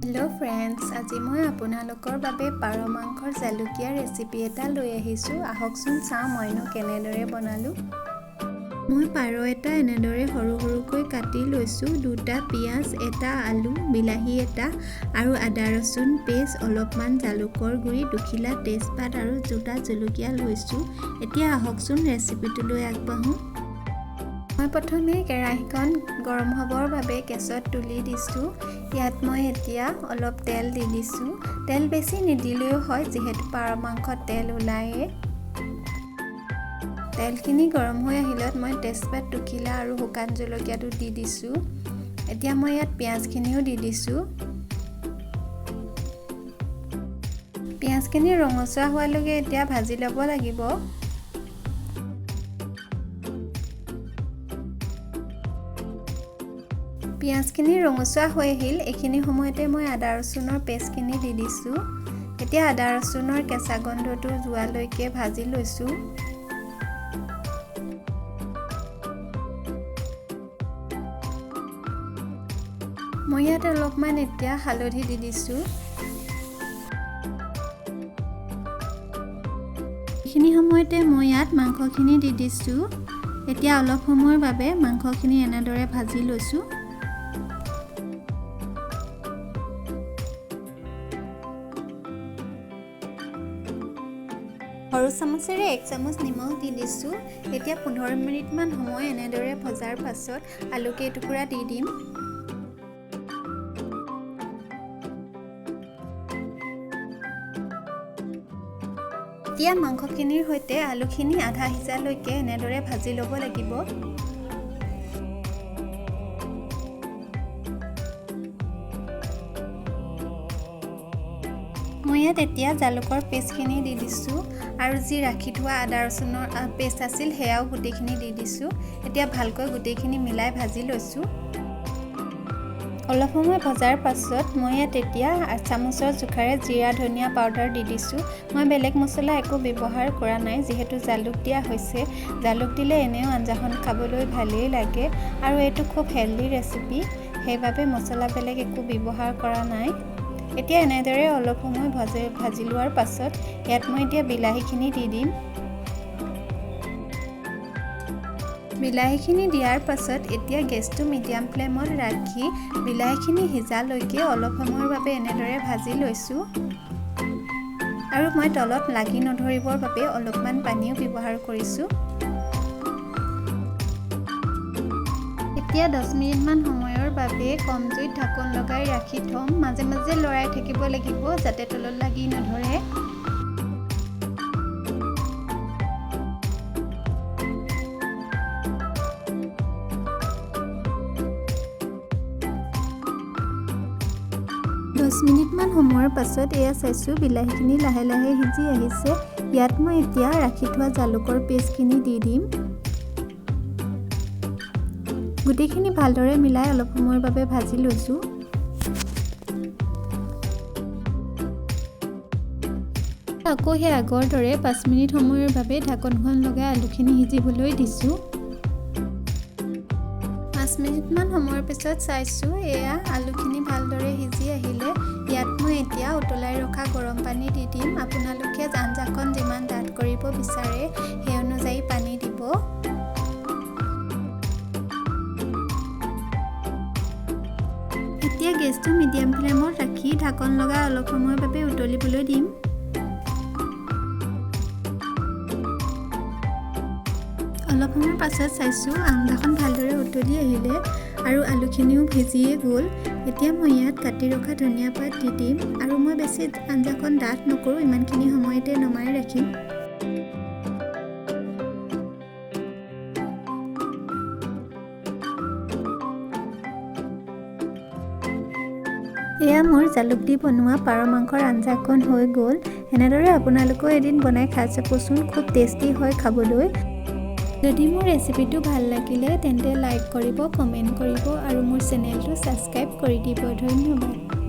Hello' friends, আজি মই আপোনালোকৰ বাবে পাৰ মাংসৰ জালুকীয়া ৰেচিপি এটা লৈ আহিছোঁ। আহকচোন চাওঁ মইনো কেনেদৰে বনালোঁ। মই পাৰ এটা এনেদৰে সৰু সৰুকৈ কাটি লৈছোঁ। 2টা পিঁয়াজ, 1টা আলু, বিলাহী এটা আৰু আদা ৰচুন পেষ্ট, অলপমান জালুকৰ গুড়ি, 2 খিলা তেজপাত আৰু 2টা জলকীয়া লৈছোঁ। এতিয়া আহকচোন ৰেচিপিটোলৈ আগবাঢ়োঁ। মই প্ৰথমে কেৰাহীখন গৰম হ'বৰ বাবে গেছত তুলি দিছোঁ। ইয়াত মই এতিয়া অলপ তেল দি দিছোঁ। তেল বেছি নিদিলেও হয়, যিহেতু পাৰ মাংসত তেল ওলায়ে। তেলখিনি গৰম হৈ আহিলত মই তেজপাত 2 খিলা আৰু শুকান জলকীয়াটো দি দিছোঁ। এতিয়া মই ইয়াত পিঁয়াজখিনিও দি দিছোঁ। পিঁয়াজখিনি ৰঙচুৱা হোৱালৈকে এতিয়া ভাজি ল'ব লাগিব। পিঁয়াজখিনি ৰঙচুৱা হৈ আহিল। এইখিনি সময়তে মই আদা ৰচুনৰ পেষ্টখিনি দি দিছোঁ। এতিয়া আদা ৰচুনৰ কেঁচা গন্ধটো যোৱালৈকে ভাজি লৈছোঁ। মই ইয়াত অলপমান এতিয়া হালধি দি দিছোঁ। এইখিনি সময়তে মই ইয়াত মাংসখিনি দি দিছোঁ। এতিয়া অলপ সময়ৰ বাবে মাংসখিনি এনেদৰে ভাজি লৈছোঁ। সৰু চামুচেৰে 1 চামুচ নিমখ দি দিছোঁ। এতিয়া 15 মিনিটমান সময় এনেদৰে ভজাৰ পাছত আলু কেইটুকুৰা দি দিম। এতিয়া মাংসখিনিৰ সৈতে আলুখিনি আধা সিজালৈকে এনেদৰে ভাজি ল'ব লাগিব। মই ইয়াত এতিয়া জালুকৰ পেষ্টখিনি দি দিছোঁ আৰু যি ৰাখি থোৱা আদা ৰচুনৰ পেষ্ট আছিল সেয়াও গোটেইখিনি দি দিছোঁ। এতিয়া ভালকৈ গোটেইখিনি মিলাই ভাজি লৈছোঁ। অলপ সময় ভজাৰ পাছত মই ইয়াত এতিয়া 8 চামুচৰ জোখাৰে জিৰা ধনিয়া পাউডাৰ দি দিছোঁ। মই বেলেগ মছলা একো ব্যৱহাৰ কৰা নাই, যিহেতু জালুক দিয়া হৈছে। জালুক দিলে এনেও আঞ্জাখন খাবলৈ ভালেই লাগে আৰু এইটো খুব হেল্ডি ৰেচিপি, সেইবাবে মছলা বেলেগ একো ব্যৱহাৰ কৰা নাই। এতিয়া এনেদৰে অলপ সময় ভাজি লোৱাৰ পাছত ইয়াত মই এতিয়া বিলাহীখিনি দি দিম। বিলাহীখিনি দিয়াৰ পাছত এতিয়া গেছটো মিডিয়াম ফ্লেমত ৰাখি বিলাহীখিনি সিজালৈকে অলপ সময়ৰ বাবে এনেদৰে ভাজি লৈছোঁ। আৰু মই তলত লাগি নধৰিবৰ বাবে অলপমান পানীও ব্যৱহাৰ কৰিছোঁ। এতিয়া 10 মিনিটমান সময়ৰ বাবে কম জুইত ঢাকন লগাই ৰাখি থ'ম। মাজে মাজে লৰাই থাকিব লাগিব যাতে তলত লাগি নধৰে। দহ মিনিটমান সময়ৰ পাছত এয়া চাইছোঁ বিলাহীখিনি লাহে লাহে সিজি আহিছে। ইয়াত মই এতিয়া ৰাখি থোৱা জালুকৰ পেষ্টখিনি দি দিম। গোটেইখিনি ভালদৰে মিলাই অলপ সময়ৰ বাবে ভাজি লৈছোঁ। আকৌ সেই আগৰ দৰে 5 মিনিট সময়ৰ বাবে ঢাকনখন লগাই আলুখিনি সিজিবলৈ দিছোঁ। 5 মিনিটমান সময়ৰ পিছত চাইছোঁ এয়া আলুখিনি ভালদৰে সিজি আহিলে। ইয়াত মই এতিয়া উতলাই ৰখা গৰম পানী দি দিম। আপোনালোকে আঞ্জাখন যিমান ডাঠ কৰিব বিচাৰে সেই অনুযায়ী পানী দিব। এতিয়া গেছটো মিডিয়াম ফ্লেমত ৰাখি ঢাকন লগাই অলপ সময়ৰ বাবে উতলিবলৈ দিম। অলপ সময়ৰ পাছত চাইছোঁ আঞ্জাখন ভালদৰে উতলি আহিলে আৰু আলুখিনিও ভিজিয়ে গ'ল। এতিয়া মই ইয়াত কাটি ৰখা ধনিয়া পাত দি দিম আৰু মই বেছি আঞ্জাখন ডাঠ নকৰোঁ, ইমানখিনি সময়তে নমাই ৰাখিম। এয়া মোৰ জালুক দি বনোৱা পাৰ মাংসৰ আঞ্জাখন হৈ গ'ল। এনেদৰে আপোনালোকেও এদিন বনাই খাই চাবচোন, খুব টেষ্টি হয় খাবলৈ। যদি মোৰ ৰেচিপিটো ভাল লাগিলে তেন্তে লাইক কৰিব, কমেণ্ট কৰিব আৰু মোৰ চেনেলটো ছাবস্ক্ৰাইব কৰি দিব। ধন্যবাদ।